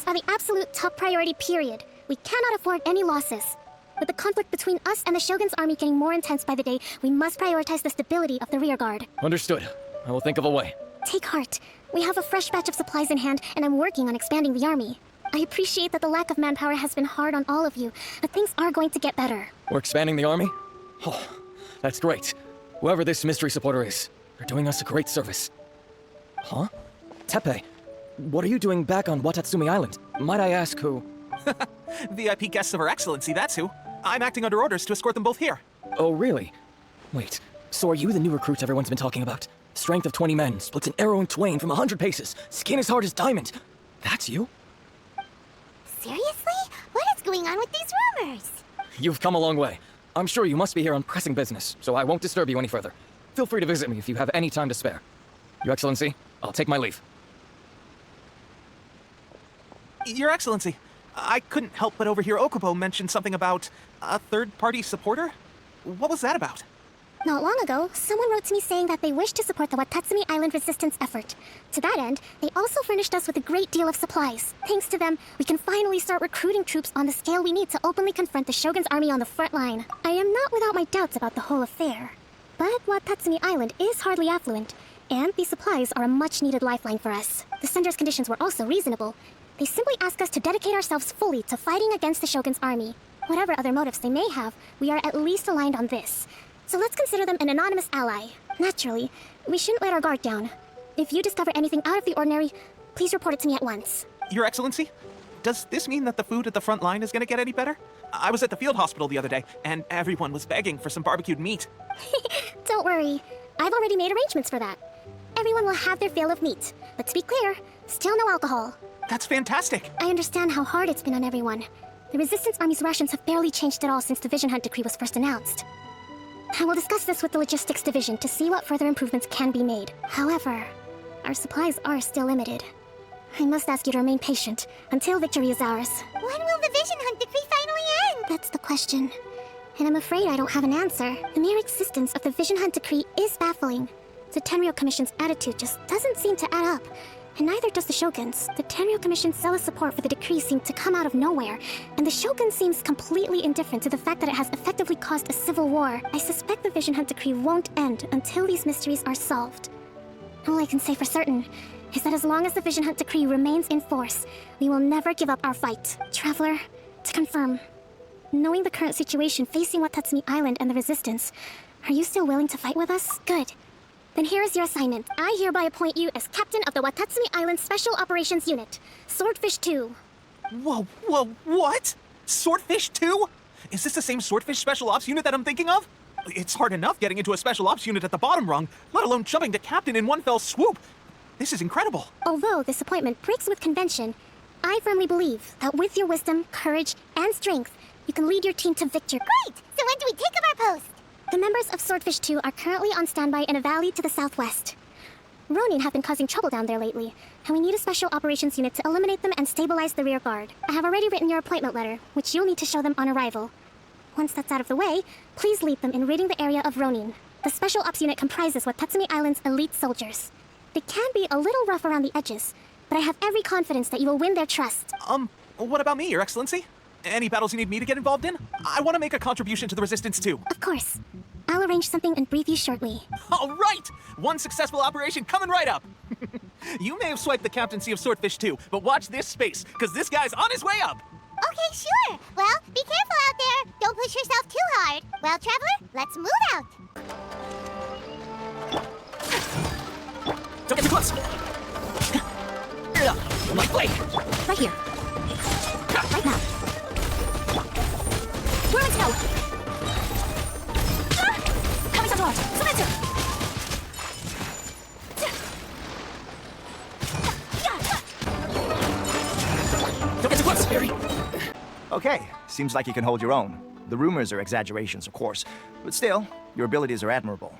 are the absolute top priority, period. We cannot afford any losses. With the conflict between us and the Shogun's army getting more intense by the day, we must prioritize the stability of the rear guard. Understood. I will think of a way. Take heart. We have a fresh batch of supplies in hand, and I'm working on expanding the army. I appreciate that the lack of manpower has been hard on all of you, but things are going to get better. We're expanding the army? Oh, that's great. Whoever this mystery supporter is, they're doing us a great service. Huh? Teppei, what are you doing back on Watatsumi Island? Might I ask who? VIP guests of Her Excellency, that's who. I'm acting under orders to escort them both here. Oh, really? Wait, so are you the new recruit everyone's been talking about? Strength of 20 men, splits an arrow in twain from 100 paces, skin as hard as diamond. That's you? Seriously? What is going on with these rumors? You've come a long way. I'm sure you must be here on pressing business, so I won't disturb you any further. Feel free to visit me if you have any time to spare. Your Excellency, I'll take my leave. Your Excellency, I couldn't help but overhear Okubo mention something about a third-party supporter? What was that about? Not long ago, someone wrote to me saying that they wish to support the Watatsumi Island resistance effort. To that end, they also furnished us with a great deal of supplies. Thanks to them, we can finally start recruiting troops on the scale we need to openly confront the Shogun's army on the front line. I am not without my doubts about the whole affair. But Watatsumi Island is hardly affluent, and these supplies are a much-needed lifeline for us. The sender's conditions were also reasonable. They simply ask us to dedicate ourselves fully to fighting against the Shogun's army. Whatever other motives they may have, we are at least aligned on this. So let's consider them an anonymous ally. Naturally, we shouldn't let our guard down. If you discover anything out of the ordinary, please report it to me at once. Your Excellency, does this mean that the food at the front line is gonna get any better? I was at the field hospital the other day, and everyone was begging for some barbecued meat. Don't worry, I've already made arrangements for that. Everyone will have their fill of meat, but to be clear, still no alcohol. That's fantastic! I understand how hard it's been on everyone. The Resistance Army's rations have barely changed at all since the Vision Hunt Decree was first announced. I will discuss this with the Logistics Division to see what further improvements can be made. However, our supplies are still limited. I must ask you to remain patient until victory is ours. When will the Vision Hunt Decree finally end? That's the question. And I'm afraid I don't have an answer. The mere existence of the Vision Hunt Decree is baffling. The Tenryou Commission's attitude just doesn't seem to add up. And neither does the Shogun's. The Tenryou Commission's zealous support for the decree seemed to come out of nowhere, and the Shogun seems completely indifferent to the fact that it has effectively caused a civil war. I suspect the Vision Hunt Decree won't end until these mysteries are solved. All I can say for certain is that as long as the Vision Hunt Decree remains in force, we will never give up our fight. Traveler, to confirm, knowing the current situation facing Watatsumi Island and the Resistance, are you still willing to fight with us? Good. Then here is your assignment. I hereby appoint you as captain of the Watatsumi Island Special Operations Unit, Swordfish 2. Whoa, what? Swordfish 2? Is this the same Swordfish Special Ops unit that I'm thinking of? It's hard enough getting into a Special Ops unit at the bottom rung, let alone jumping to captain in one fell swoop. This is incredible. Although this appointment breaks with convention, I firmly believe that with your wisdom, courage, and strength, you can lead your team to victory. Great! So when do we take up our post? The members of Swordfish 2 are currently on standby in a valley to the southwest. Ronin have been causing trouble down there lately, and we need a special operations unit to eliminate them and stabilize the rear guard. I have already written your appointment letter, which you'll need to show them on arrival. Once that's out of the way, please lead them in ridding the area of Ronin. The special ops unit comprises Watatsumi Island's elite soldiers. They can be a little rough around the edges, but I have every confidence that you will win their trust. What about me, Your Excellency? Any battles you need me to get involved in? I want to make a contribution to the Resistance too. Of course. I'll arrange something and brief you shortly. All right! One successful operation coming right up! You may have swiped the captaincy of Swordfish 2, but watch this space, because this guy's on his way up! Okay, sure. Well, be careful out there. Don't push yourself too hard. Well, Traveler, let's move out. Don't get too close! My blade! Right here. Right now. Whirling snow! Coming down to Submitsu! Don't get too close, Fury! Okay, seems like you can hold your own. The rumors are exaggerations, of course, but still, your abilities are admirable.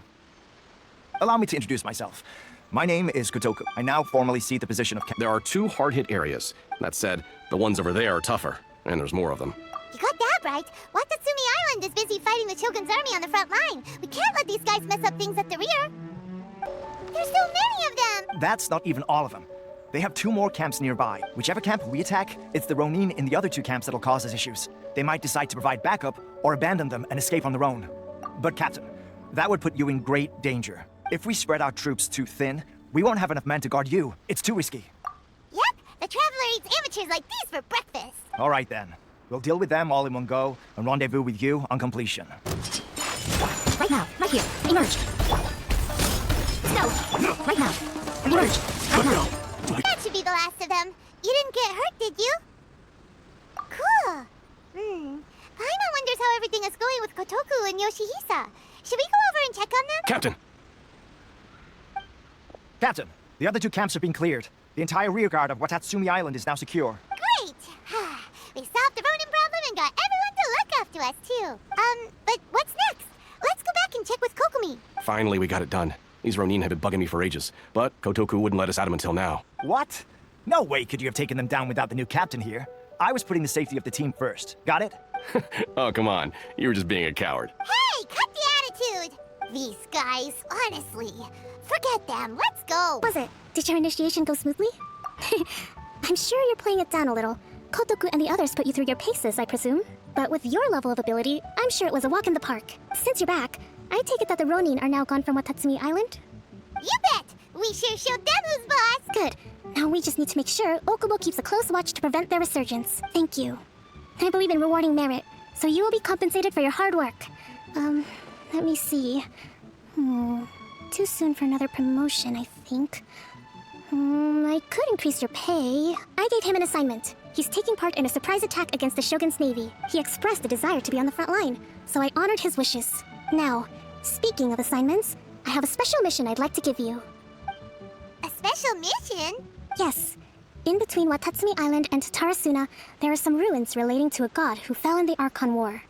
Allow me to introduce myself. My name is Kotoku. I now formally see the position of There are 2 hard-hit areas. That said, the ones over there are tougher, and there's more of them. You got that right. Watatsumi Island is busy fighting the Shogun's army on the front line. We can't let these guys mess up things at the rear. There's so many of them! That's not even all of them. They have 2 more camps nearby. Whichever camp we attack, it's the Ronin in the other 2 camps that'll cause us issues. They might decide to provide backup or abandon them and escape on their own. But Captain, that would put you in great danger. If we spread our troops too thin, we won't have enough men to guard you. It's too risky. Yep, the Traveler eats amateurs like these for breakfast. All right then. We'll deal with them all in one go and rendezvous with you on completion. Right now, right here. Emerge. No. Right now. Emerge. Right now. That should be the last of them. You didn't get hurt, did you? Cool. Paimon wonders how everything is going with Kotoku and Yoshihisa. Should we go over and check on them? Captain! Captain, the other 2 camps are being cleared. The entire rearguard of Watatsumi Island is now secure. Great! We solved the Ronin problem and got everyone to look after us, too. But what's next? Let's go back and check with Kokomi. Finally, we got it done. These Ronin have been bugging me for ages, but Kotoku wouldn't let us at him until now. What? No way could you have taken them down without the new captain here. I was putting the safety of the team first. Got it? Oh, come on. You were just being a coward. Hey, cut the attitude! These guys, honestly. Forget them. Let's go. Was it? Did your initiation go smoothly? I'm sure you're playing it down a little. Kotoku and the others put you through your paces, I presume. But with your level of ability, I'm sure it was a walk in the park. Since you're back, I take it that the Ronin are now gone from Watatsumi Island? You bet! We sure showed them who's boss! Good. Now we just need to make sure Okubo keeps a close watch to prevent their resurgence. Thank you. I believe in rewarding merit, so you will be compensated for your hard work. Let me see. Too soon for another promotion, I think. I could increase your pay. I gave him an assignment. He's taking part in a surprise attack against the Shogun's navy. He expressed a desire to be on the front line, so I honored his wishes. Now, speaking of assignments, I have a special mission I'd like to give you. A special mission? Yes. In between Watatsumi Island and Tarasuna, there are some ruins relating to a god who fell in the Archon War.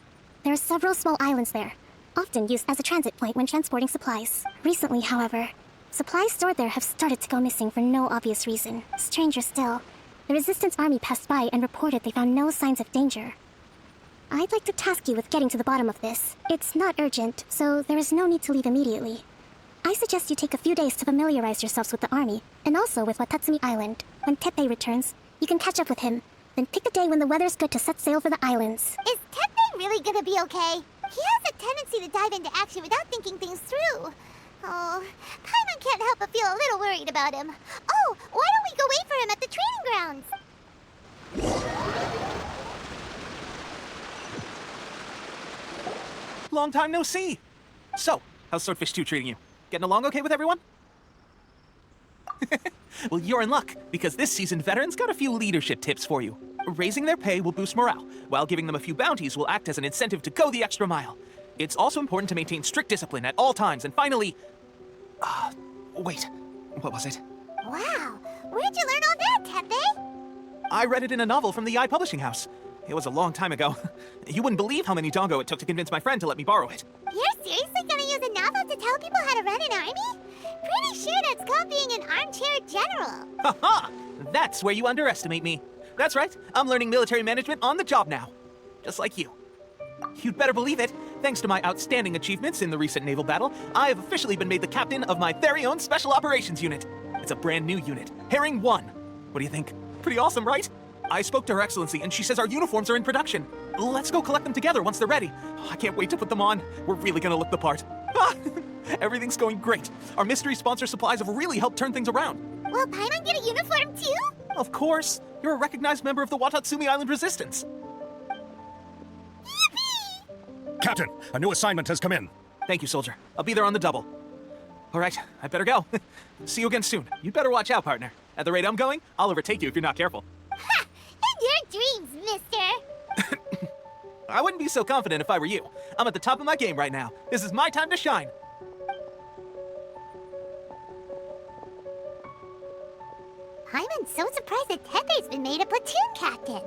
There are several small islands there, often used as a transit point when transporting supplies. Recently, however, supplies stored there have started to go missing for no obvious reason. Stranger still, the Resistance Army passed by and reported they found no signs of danger. I'd like to task you with getting to the bottom of this. It's not urgent, so there is no need to leave immediately. I suggest you take a few days to familiarize yourselves with the army, and also with Watatsumi Island. When Teppei returns, you can catch up with him. Then pick a day when the weather's good to set sail for the islands. Is Teppei really gonna be okay? He has a tendency to dive into action without thinking things through. Oh, Paimon can't help but feel a little worried about him. Oh, why don't we go wait for him at the training grounds? Long time no see. So, how's Swordfish 2 treating you? Getting along okay with everyone? Well, you're in luck, because this seasoned veterans got a few leadership tips for you. Raising their pay will boost morale, while giving them a few bounties will act as an incentive to go the extra mile. It's also important to maintain strict discipline at all times, and finally... wait, what was it? Wow, where'd you learn all that, Teppei? I read it in a novel from the I Publishing House. It was a long time ago. You wouldn't believe how many dongo it took to convince my friend to let me borrow it. You're seriously gonna use a novel to tell people how to run an army? Pretty sure that's called being an armchair general. Ha-ha! That's where you underestimate me. That's right, I'm learning military management on the job now. Just like you. You'd better believe it. Thanks to my outstanding achievements in the recent naval battle, I have officially been made the captain of my very own Special Operations Unit. It's a brand new unit, Herring 1. What do you think? Pretty awesome, right? I spoke to Her Excellency, and she says our uniforms are in production. Let's go collect them together once they're ready. I can't wait to put them on. We're really gonna look the part. Everything's going great. Our mystery sponsor supplies have really helped turn things around. Will Paimon get a uniform too? Of course. You're a recognized member of the Watatsumi Island Resistance. Yippee! Captain, a new assignment has come in. Thank you, soldier. I'll be there on the double. All right, I better go. See you again soon. You better watch out, partner. At the rate I'm going, I'll overtake you if you're not careful. Ha! In your dreams, mister! I wouldn't be so confident if I were you. I'm at the top of my game right now. This is my time to shine. Paimon's so surprised that Teppei's been made a platoon captain.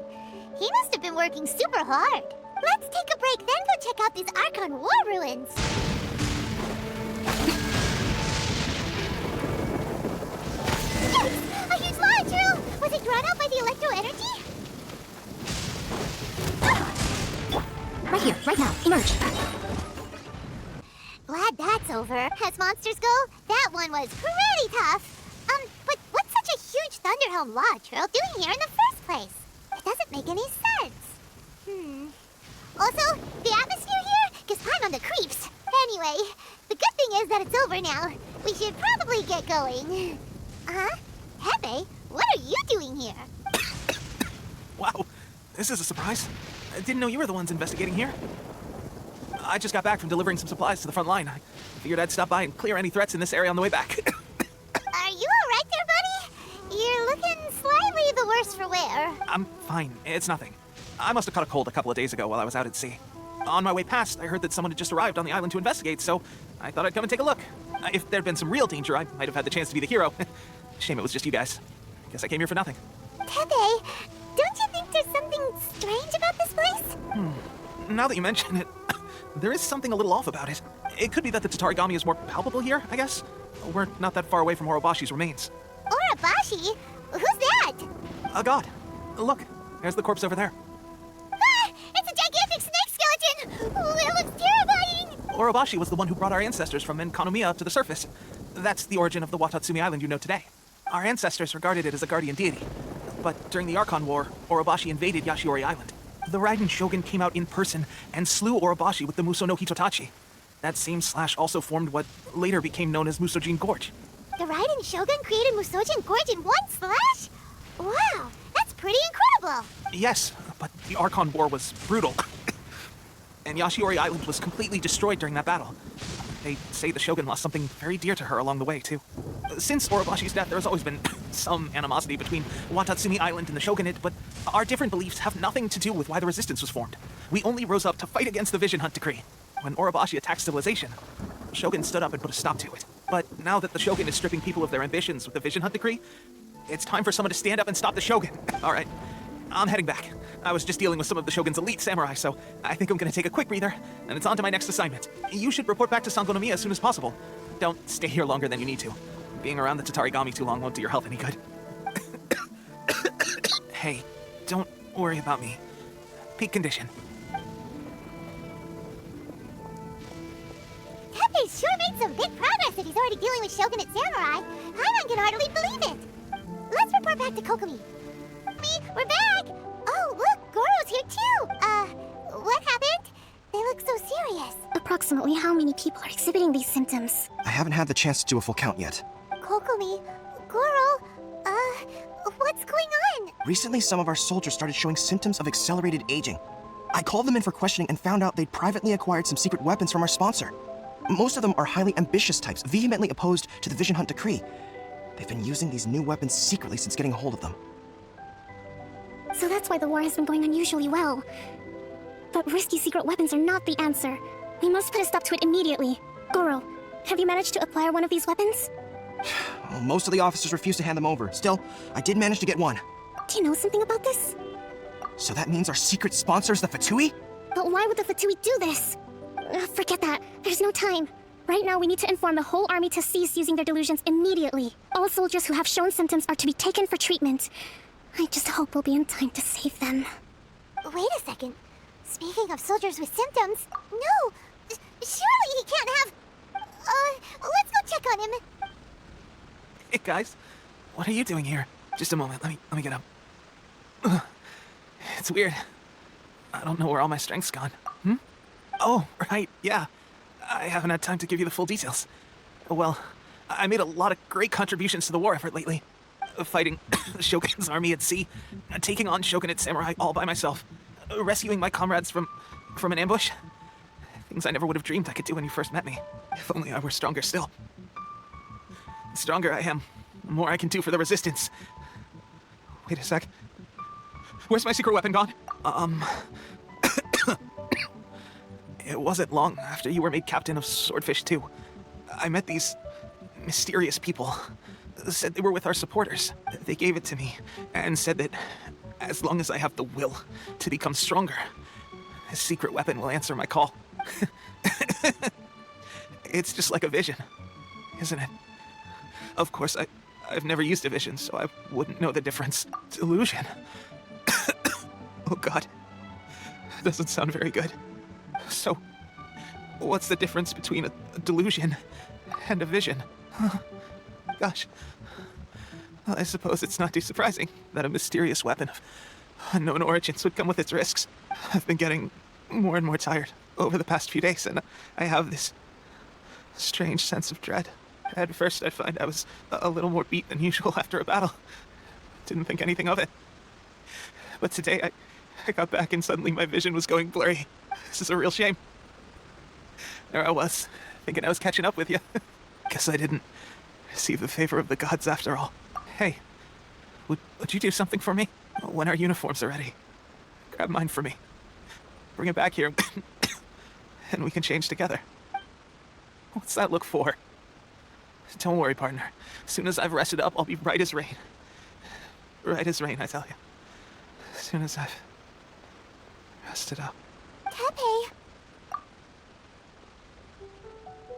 He must have been working super hard. Let's take a break, then go check out these Archon War ruins. Yes! A huge lava drill! Was it drawn out by the electro energy? Right here, right now. Emerge. Glad that's over. As monsters go, that one was pretty tough. But what's such a huge Thunderhelm Lodge Trail doing here in the first place? It doesn't make any sense. Also, the atmosphere here gives Paimon the creeps. Anyway, the good thing is that it's over now. We should probably get going. Huh? Pepe, what are you doing here? Wow, this is a surprise. I didn't know you were the ones investigating here. I just got back from delivering some supplies to the front line. I figured I'd stop by and clear any threats in this area on the way back. Are you alright there, buddy? You're looking slightly the worse for wear. I'm fine. It's nothing. I must have caught a cold a couple of days ago while I was out at sea. On my way past, I heard that someone had just arrived on the island to investigate, so I thought I'd come and take a look. If there'd been some real danger, I might have had the chance to be the hero. Shame it was just you guys. Guess I came here for nothing. Pepe, don't you think there's something strange about this place? Now that you mention it, there is something a little off about it. It could be that the Tatarigami is more palpable here, I guess. We're not that far away from Orobashi's remains. Orobashi? Who's that? A god. Look, there's the corpse over there. Ah! It's a gigantic snake skeleton! Oh, it looks terrifying! Orobashi was the one who brought our ancestors from Enkanomiya up to the surface. That's the origin of the Watatsumi Island you know today. Our ancestors regarded it as a guardian deity. But during the Archon War, Orobashi invaded Yashiori Island. The Raiden Shogun came out in person and slew Orobashi with the Muso no Hitotachi. That same slash also formed what later became known as Musojin Gorge. The Raiden Shogun created Musojin Gorge in one slash? Wow, that's pretty incredible! Yes, but the Archon War was brutal. And Yashiori Island was completely destroyed during that battle. They say the Shogun lost something very dear to her along the way, too. Since Orobashi's death, there has always been some animosity between Watatsumi Island and the Shogunate, but our different beliefs have nothing to do with why the resistance was formed. We only rose up to fight against the Vision Hunt Decree. When Orobashi attacked civilization, the Shogun stood up and put a stop to it. But now that the Shogun is stripping people of their ambitions with the Vision Hunt Decree, it's time for someone to stand up and stop the Shogun. All right, I'm heading back. I was just dealing with some of the Shogun's elite samurai, so I think I'm gonna take a quick breather, and it's on to my next assignment. You should report back to Sangonomiya as soon as possible. Don't stay here longer than you need to. Being around the Tatarigami too long won't do your health any good. Hey, don't worry about me. Peak condition. Pepe sure made some big progress if he's already dealing with Shogunate samurai. Paimon can hardly believe it. Let's report back to Kokomi. We're back! Oh, look, Goro's here too! What happened? They look so serious. Approximately how many people are exhibiting these symptoms? I haven't had the chance to do a full count yet. Kokomi, Goro, what's going on? Recently, some of our soldiers started showing symptoms of accelerated aging. I called them in for questioning and found out they'd privately acquired some secret weapons from our sponsor. Most of them are highly ambitious types, vehemently opposed to the Vision Hunt Decree. They've been using these new weapons secretly since getting a hold of them. So that's why the war has been going unusually well. But risky secret weapons are not the answer. We must put a stop to it immediately. Goro, have you managed to acquire one of these weapons? Well, most of the officers refused to hand them over. Still, I did manage to get one. Do you know something about this? So that means our secret sponsor is the Fatui? But why would the Fatui do this? Forget that. There's no time. Right now, we need to inform the whole army to cease using their delusions immediately. All soldiers who have shown symptoms are to be taken for treatment. I just hope we'll be in time to save them. Wait a second. Speaking of soldiers with symptoms, no! Surely he can't have... let's go check on him. Hey, guys. What are you doing here? Just a moment. Let me get up. Ugh. It's weird. I don't know where all my strength's gone. Oh, right, yeah. I haven't had time to give you the full details. Well, I made a lot of great contributions to the war effort lately. Fighting the Shogun's army at sea, taking on Shogunate samurai all by myself, rescuing my comrades from an ambush. Things I never would have dreamed I could do when you first met me. If only I were stronger still. The stronger I am, the more I can do for the resistance. Wait a sec. Where's my secret weapon gone? It wasn't long after you were made captain of Swordfish 2. I met these mysterious people. Said they were with our supporters. They gave it to me and said that as long as I have the will to become stronger, a secret weapon will answer my call. It's just like a vision, isn't it? Of course, I've never used a vision, so I wouldn't know the difference. Delusion. Oh god. That doesn't sound very good. So, what's the difference between a delusion and a vision? Gosh. Well, I suppose it's not too surprising that a mysterious weapon of unknown origins would come with its risks. I've been getting more and more tired over the past few days, and I have this strange sense of dread. At first, I'd find I was a little more beat than usual after a battle. Didn't think anything of it. But today, I got back and suddenly my vision was going blurry. This is a real shame. There I was, thinking I was catching up with you. Guess I didn't receive the favor of the gods after all. Hey, would you do something for me? When our uniforms are ready, grab mine for me. Bring it back here, and we can change together. What's that look for? Don't worry, partner. As soon as I've rested up, I'll be right as rain. Right as rain, I tell you. As soon as I've rested up. Tepe!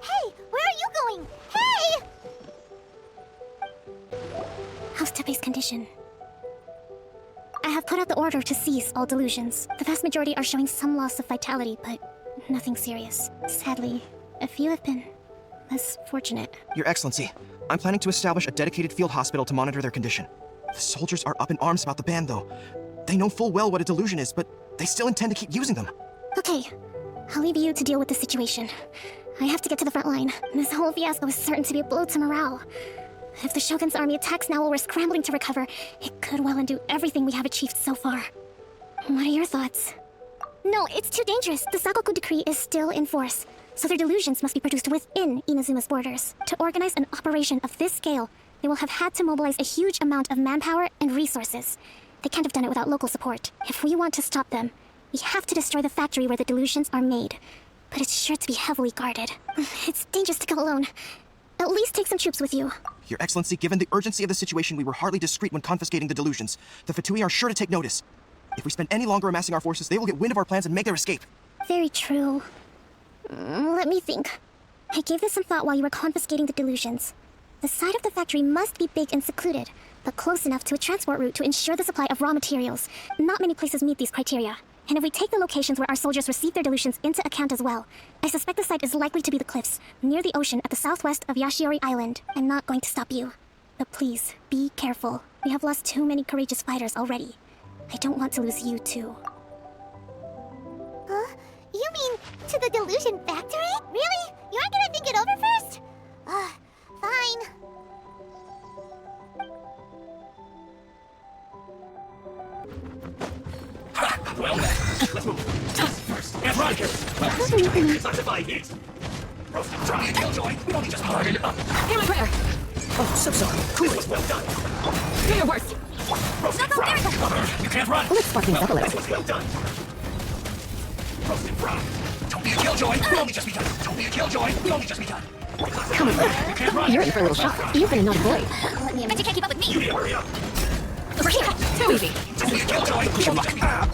Hey, where are you going? Hey! How's Tepe's condition? I have put out the order to cease all delusions. The vast majority are showing some loss of vitality, but nothing serious. Sadly, a few have been less fortunate. Your Excellency, I'm planning to establish a dedicated field hospital to monitor their condition. The soldiers are up in arms about the ban, though. They know full well what a delusion is, but they still intend to keep using them. Okay, I'll leave you to deal with the situation. I have to get to the front line. This whole fiasco is certain to be a blow to morale. If the Shogun's army attacks now while we're scrambling to recover, it could well undo everything we have achieved so far. What are your thoughts? No, it's too dangerous. The Sakoku decree is still in force, so their delusions must be produced within Inazuma's borders. To organize an operation of this scale, they will have had to mobilize a huge amount of manpower and resources. They can't have done it without local support. If we want to stop them, we have to destroy the factory where the delusions are made. But it's sure to be heavily guarded. It's dangerous to go alone. At least take some troops with you. Your Excellency, given the urgency of the situation, we were hardly discreet when confiscating the delusions. The Fatui are sure to take notice. If we spend any longer amassing our forces, they will get wind of our plans and make their escape. Very true. Let me think. I gave this some thought while you were confiscating the delusions. The side of the factory must be big and secluded, but close enough to a transport route to ensure the supply of raw materials. Not many places meet these criteria. And if we take the locations where our soldiers receive their delusions into account as well, I suspect the site is likely to be the cliffs, near the ocean at the southwest of Yashiori Island. I'm not going to stop you. But please, be careful. We have lost too many courageous fighters already. I don't want to lose you too. Huh? You mean to the delusion factory? Really? You aren't gonna think it over first? Fine. Well then, let's move. First, get right here. It's not survive yet. Try and killjoy. We only just started up. Hear my prayer. Oh, so sorry. It was well done. Do your worst. Roasted frog. You can't run. Let's spark things up a little. That was well done. Roasted frog. Don't be a killjoy. We only just begun. Don't be a killjoy. We only just begun. Come on. You can't run. You're in for a little shock. You're gonna not avoid. Bet you can't keep up with me. You need to hurry up. Over here. Too easy. Don't be a killjoy. We only just begun.